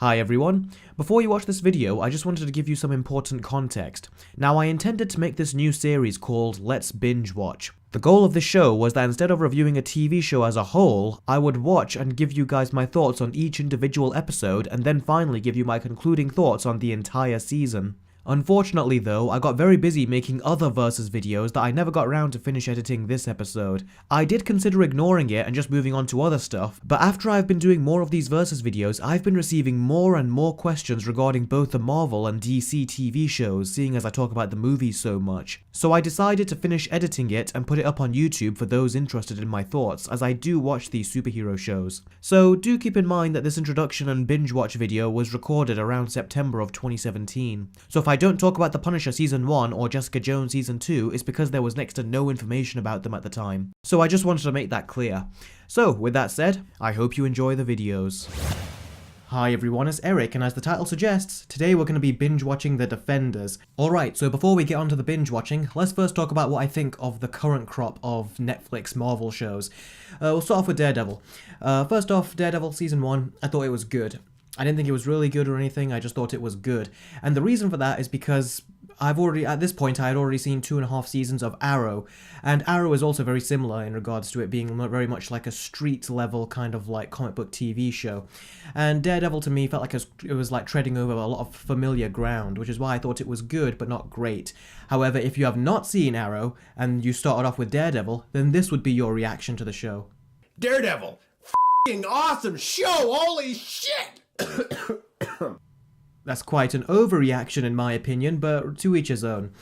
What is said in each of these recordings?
Hi everyone. Before you watch this video, I just wanted to give you some important context. Now, I intended to make this new series called Let's Binge Watch. The goal of this show was that instead of reviewing a TV show as a whole, I would watch and give you guys my thoughts on each individual episode and then finally give you my concluding thoughts on the entire season. Unfortunately though, I got very busy making other Versus videos that I never got around to finish editing this episode. I did consider ignoring it and just moving on to other stuff, but after I've been doing more of these Versus videos, I've been receiving more and more questions regarding both the Marvel and DC TV shows, seeing as I talk about the movies so much. So I decided to finish editing it and put it up on YouTube for those interested in my thoughts, as I do watch these superhero shows. So do keep in mind that this introduction and binge watch video was recorded around September of 2017. So if I don't talk about The Punisher Season 1 or Jessica Jones Season 2, it's because there was next to no information about them at the time. So I just wanted to make that clear. So, with that said, I hope you enjoy the videos. Hi everyone, it's Eric, and as the title suggests, today we're going to be binge watching The Defenders. Alright, so before we get onto the binge watching, let's first talk about what I think of the current crop of Netflix Marvel shows. We'll start off with Daredevil. First off, Daredevil Season 1, I thought it was good. I didn't think it was really good or anything, I just thought it was good. And the reason for that is because at this point I had already seen 2.5 seasons of Arrow, and Arrow is also very similar in regards to it being very much like a street level kind of like comic book TV show. And Daredevil to me felt like it was like treading over a lot of familiar ground, which is why I thought it was good but not great. However, if you have not seen Arrow and you started off with Daredevil, then this would be your reaction to the show. Daredevil, f***ing awesome show, holy shit! That's quite an overreaction in my opinion, but to each his own.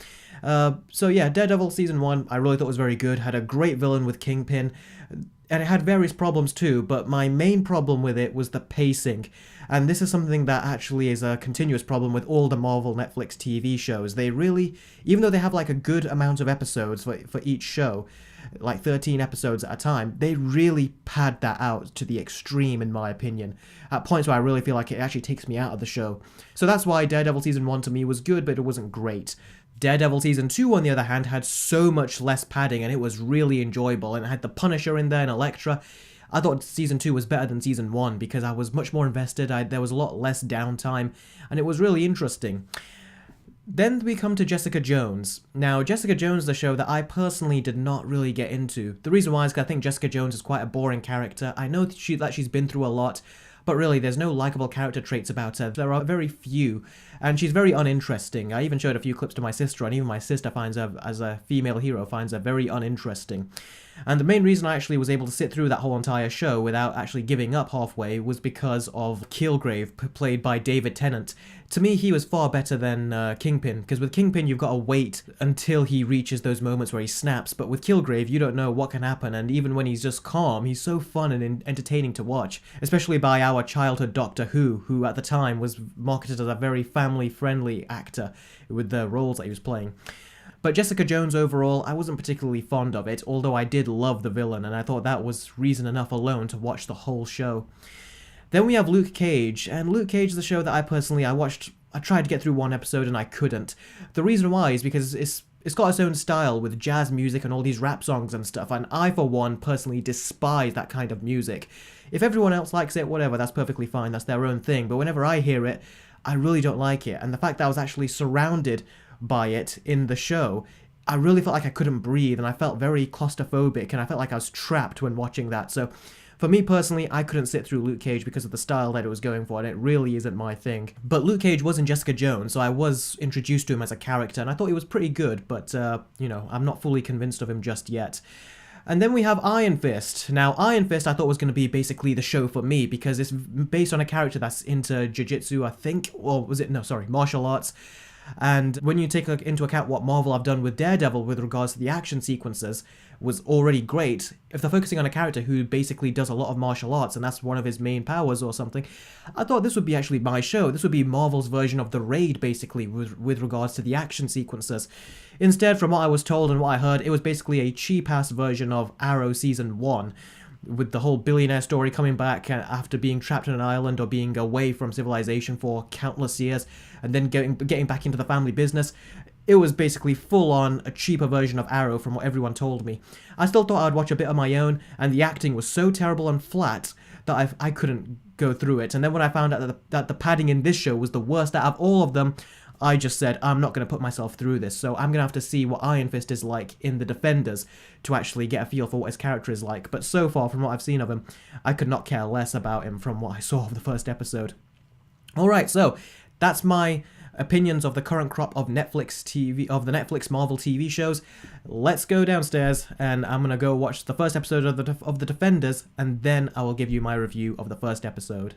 So yeah, Daredevil Season 1 I really thought was very good, had a great villain with Kingpin, and it had various problems too, but my main problem with it was the pacing. And this is something that actually is a continuous problem with all the Marvel Netflix TV shows. They really, even though they have like a good amount of episodes for each show, like 13 episodes at a time, they really pad that out to the extreme in my opinion, at points where I really feel like it actually takes me out of the show. So that's why Daredevil Season 1 to me was good, but it wasn't great. Daredevil Season 2 on the other hand had so much less padding and it was really enjoyable, and it had the Punisher in there and Elektra. I thought Season 2 was better than Season 1 because I was much more invested, there was a lot less downtime, and it was really interesting. Then we come to Jessica Jones. Now, Jessica Jones is a show that I personally did not really get into. The reason why is because I think Jessica Jones is quite a boring character. I know that she's been through a lot, but really there's no likable character traits about her. There are very few, and she's very uninteresting. I even showed a few clips to my sister, and even my sister finds her, as a female hero, finds her very uninteresting. And the main reason I actually was able to sit through that whole entire show without actually giving up halfway was because of Kilgrave, played by David Tennant. To me, he was far better than Kingpin, because with Kingpin you've got to wait until he reaches those moments where he snaps, but with Kilgrave you don't know what can happen, and even when he's just calm, he's so fun and entertaining to watch, especially by our childhood Doctor who at the time was marketed as a very family-friendly actor with the roles that he was playing. But Jessica Jones overall, I wasn't particularly fond of it, although I did love the villain, and I thought that was reason enough alone to watch the whole show. Then we have Luke Cage, and Luke Cage is a show that I tried to get through one episode and I couldn't. The reason why is because it's got its own style with jazz music and all these rap songs and stuff, and I for one personally despise that kind of music. If everyone else likes it, whatever, that's perfectly fine, that's their own thing, but whenever I hear it, I really don't like it, and the fact that I was actually surrounded by it in the show, I really felt like I couldn't breathe, and I felt very claustrophobic, and I felt like I was trapped when watching that. So for me personally, I couldn't sit through Luke Cage because of the style that it was going for, and it really isn't my thing. But Luke Cage was in Jessica Jones, so I was introduced to him as a character, and I thought he was pretty good, but I'm not fully convinced of him just yet. And then we have Iron Fist. Now, Iron Fist I thought was going to be basically the show for me, because it's based on a character that's into jiu-jitsu, I think, or martial arts. And when you take into account what Marvel have done with Daredevil with regards to the action sequences, was already great. If they're focusing on a character who basically does a lot of martial arts and that's one of his main powers or something, I thought this would be actually my show. This would be Marvel's version of The Raid, basically, with regards to the action sequences. Instead, from what I was told and what I heard, it was basically a cheap-ass version of Arrow Season 1, with the whole billionaire story coming back after being trapped on an island or being away from civilization for countless years, and then getting back into the family business. It was basically full-on a cheaper version of Arrow from what everyone told me. I still thought I'd watch a bit on my own, and the acting was so terrible and flat that I couldn't go through it. And then when I found out that the padding in this show was the worst out of all of them, I just said, I'm not going to put myself through this, so I'm going to have to see what Iron Fist is like in The Defenders to actually get a feel for what his character is like. But so far, from what I've seen of him, I could not care less about him from what I saw of the first episode. Alright, so that's my opinions of the current crop of Netflix TV, of the Netflix Marvel TV shows. Let's go downstairs, and I'm going to go watch the first episode of the Defenders, and then I will give you my review of the first episode.